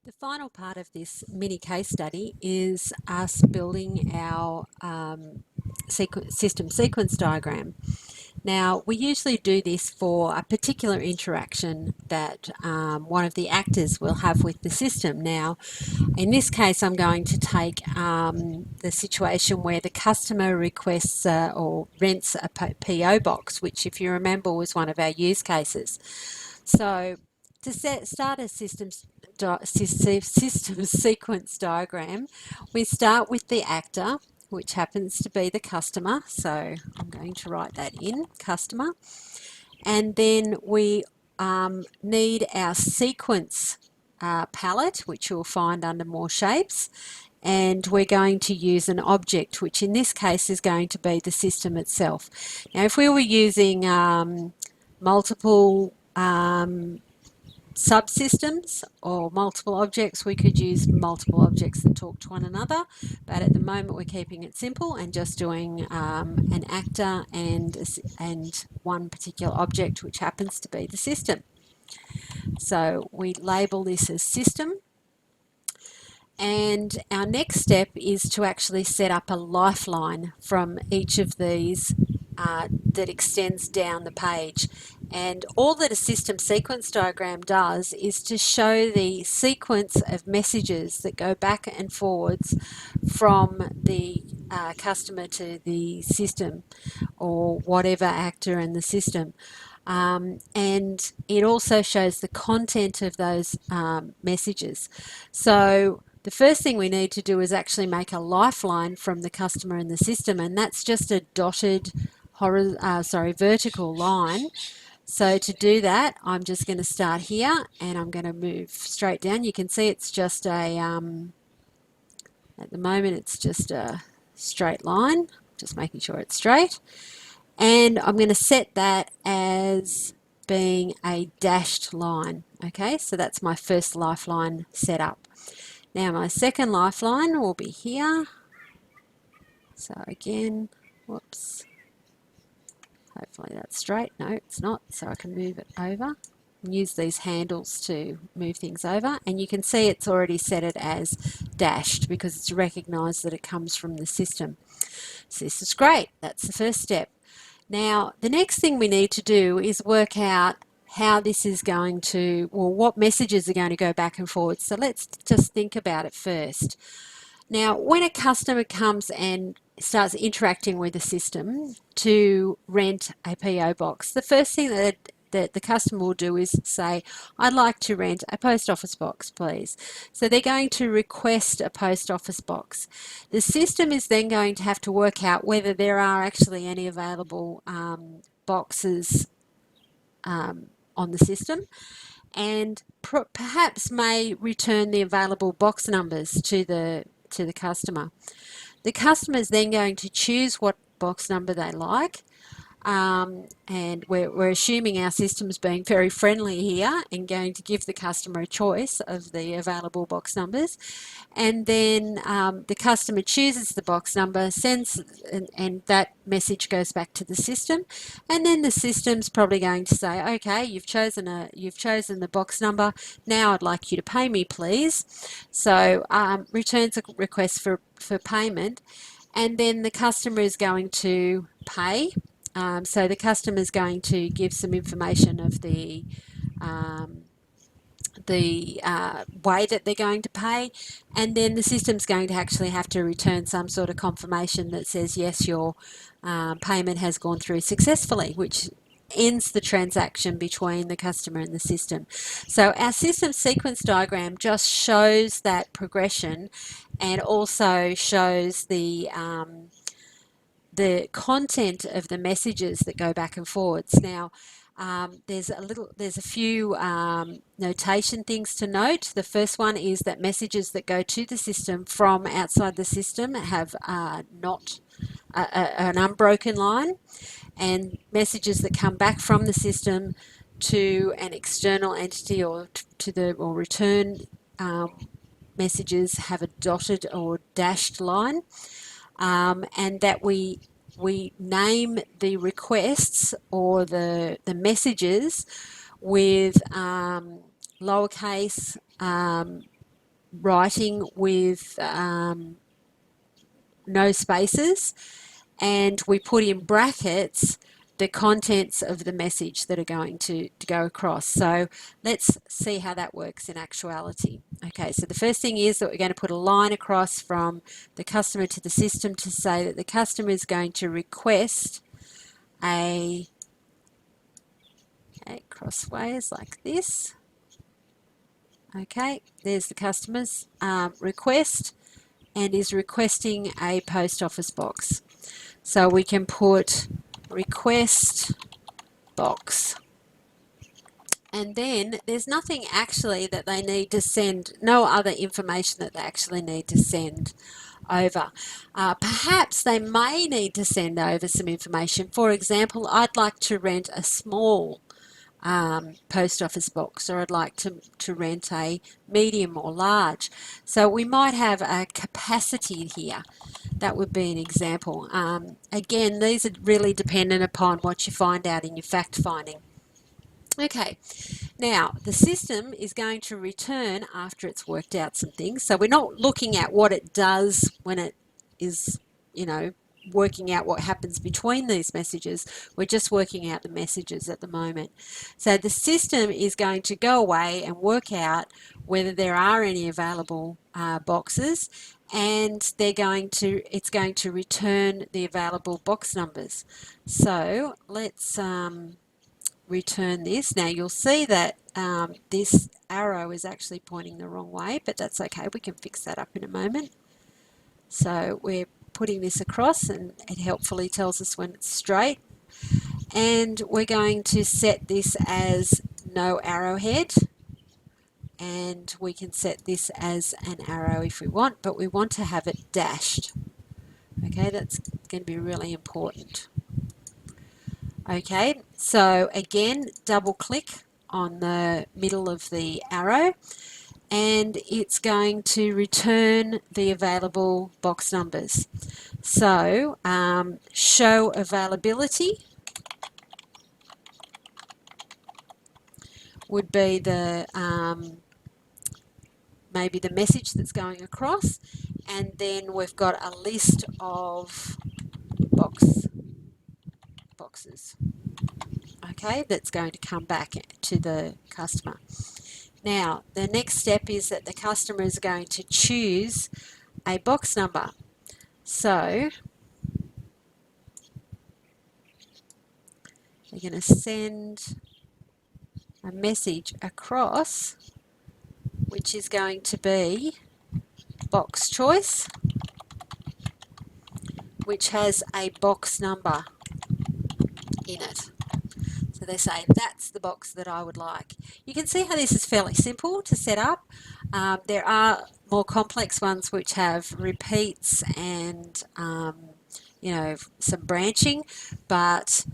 The final part of this mini case study is us building our system sequence diagram. Now, we usually do this for a particular interaction that one of the actors will have with the system. Now, in this case, I'm going to take the situation where the customer requests or rents a PO box, which, if you remember, was one of our use cases. So, to start a system sequence diagram, we start with the actor, which happens to be the customer. So I'm going to write that in, customer. And then we need our sequence palette, which you'll find under more shapes. And we're going to use an object, which in this case is going to be the system itself. Now, if we were using multiple subsystems or multiple objects, we could use multiple objects that talk to one another, but at the moment we're keeping it simple and just doing an actor and one particular object, which happens to be the system. So we label this as system, and our next step is to actually set up a lifeline from each of these that extends down the page. And all that a system sequence diagram does is to show the sequence of messages that go back and forwards from the customer to the system or whatever actor in the system. And it also shows the content of those messages. So the first thing we need to do is actually make a lifeline from the customer and the system, and that's just a dotted vertical line. So to do that, I'm just going to start here and I'm going to move straight down. You can see it's just a, at the moment it's just a straight line, just making sure it's straight. And I'm going to set that as being a dashed line. Okay, so that's my first lifeline set up. Now my second lifeline will be here. So again, whoops. Hopefully that's straight. No, it's not, so I can move it over and use these handles to move things over. And you can see it's already set it as dashed because it's recognised that it comes from the system. So this is great. That's the first step. Now, the next thing we need to do is work out how this is going to, or what messages are going to go back and forward. So let's just think about it first. Now, when a customer comes and starts interacting with the system to rent a PO box, the first thing that the customer will do is say, I'd like to rent a post office box, please. So they're going to request a post office box. The system is then going to have to work out whether there are actually any available boxes on the system, and perhaps may return the available box numbers to the customer. The customer is then going to choose what box number they like, and we're assuming our system's being very friendly here and going to give the customer a choice of the available box numbers. And then the customer chooses the box number, sends, and that message goes back to the system. And then the system's probably going to say, okay, you've chosen the box number. Now I'd like you to pay me, please. So returns a request for payment, and then the customer is going to pay. So the customer is going to give some information of the way that they're going to pay, and then the system's going to actually have to return some sort of confirmation that says, yes, your payment has gone through successfully, which ends the transaction between the customer and the system. So our system sequence diagram just shows that progression and also shows the content of the messages that go back and forwards. Now, there's a few notation things to note. The first one is that messages that go to the system from outside the system have not an unbroken line, and messages that come back from the system to an external entity or return messages have a dotted or dashed line. And that we name the requests or the messages with lowercase writing with no spaces, and we put in brackets the contents of the message that are going to go across. So let's see how that works in actuality. Okay, so the first thing is that we're going to put a line across from the customer to the system to say that the customer is going to request a, okay, crossways like this. Okay, there's the customer's request, and is requesting a post office box. So we can put request box. And then there's nothing actually that they need to send, no other information that they actually need to send over. Perhaps they may need to send over some information. For example, I'd like to rent a small post office box, or I'd like to rent a medium or large. So we might have a capacity here. That would be an example. Again, these are really dependent upon what you find out in your fact finding. Okay, now the system is going to return after it's worked out some things. So we're not looking at what it does when it is, working out what happens between these messages. We're just working out the messages at the moment. So the system is going to go away and work out whether there are any available boxes, and it's going to return the available box numbers. So let's return this. Now you'll see that this arrow is actually pointing the wrong way, but that's okay. We can fix that up in a moment. So we're putting this across, and it helpfully tells us when it's straight. And we're going to set this as no arrowhead, and we can set this as an arrow if we want, but we want to have it dashed. Okay, that's going to be really important. Okay, so again, double click on the middle of the arrow, and it's going to return the available box numbers. So show availability would be the maybe the message that's going across, and then we've got a list of boxes. Okay, that's going to come back to the customer. Now, the next step is that the customer is going to choose a box number. So we're going to send a message across, which is going to be box choice, which has a box number in it. So they say, that's the box that I would like. You can see how this is fairly simple to set up. There are more complex ones which have repeats and some branching, but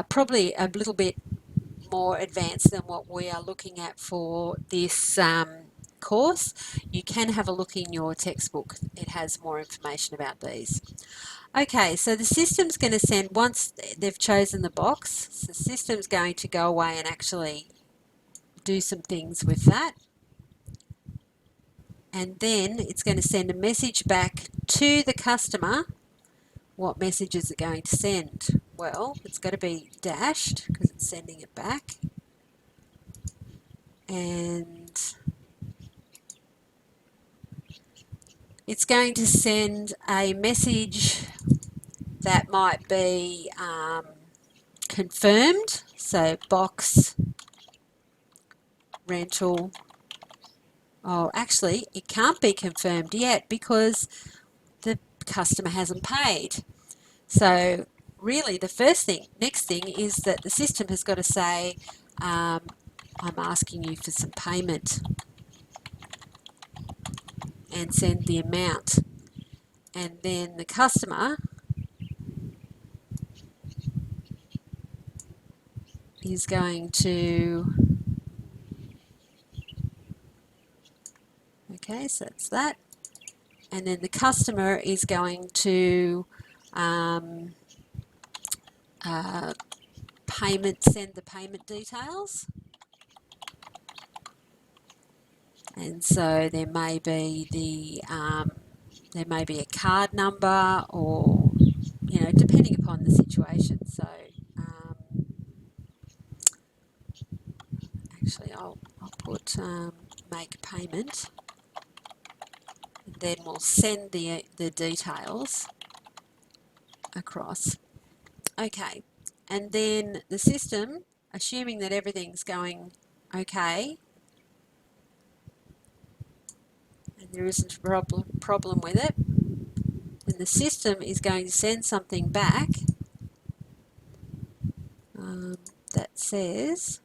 probably a little bit more advanced than what we are looking at for this course. You can have a look in your textbook. It has more information about these. Okay, so the system's going to send, once they've chosen the box, the system's going to go away and actually do some things with that. And then it's going to send a message back to the customer. What message is it going to send? Well, it's got to be dashed because it's sending it back. And it's going to send a message that might be confirmed. So box rental. Oh, actually, it can't be confirmed yet because the customer hasn't paid. So really the next thing is that the system has got to say, I'm asking you for some payment, and send the amount. And then the customer is going to, okay, so that's that. And then the customer is going to send the payment details. And so there may be a card number, or depending upon the situation. So actually I'll put make payment, and then we'll send the details across. Okay, and then the system, assuming that everything's going okay and there isn't a problem with it, then the system is going to send something back that says,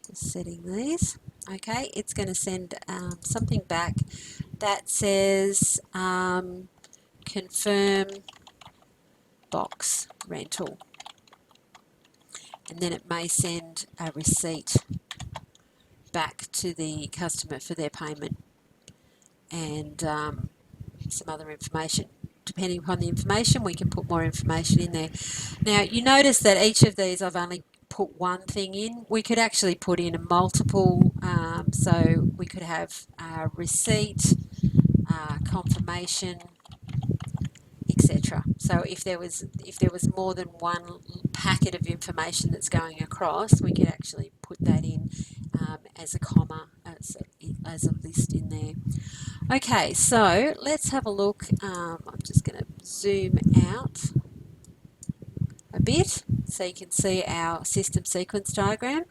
just setting these, okay, it's going to send something back that says confirm box rental, and then it may send a receipt back to the customer for their payment, and some other information. Depending upon the information, we can put more information in there. Now, you notice that each of these I've only put one thing in. We could actually put in a multiple, so we could have receipt, confirmation, etc. So if there was more than one packet of information that's going across, we could actually put that in as a comma, as a list in there. Okay, so let's have a look. I'm just going to zoom out a bit so you can see our system sequence diagram.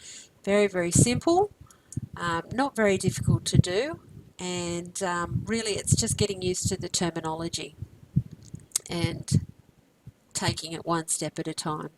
Very, very simple, not very difficult to do, and really it's just getting used to the terminology and taking it one step at a time.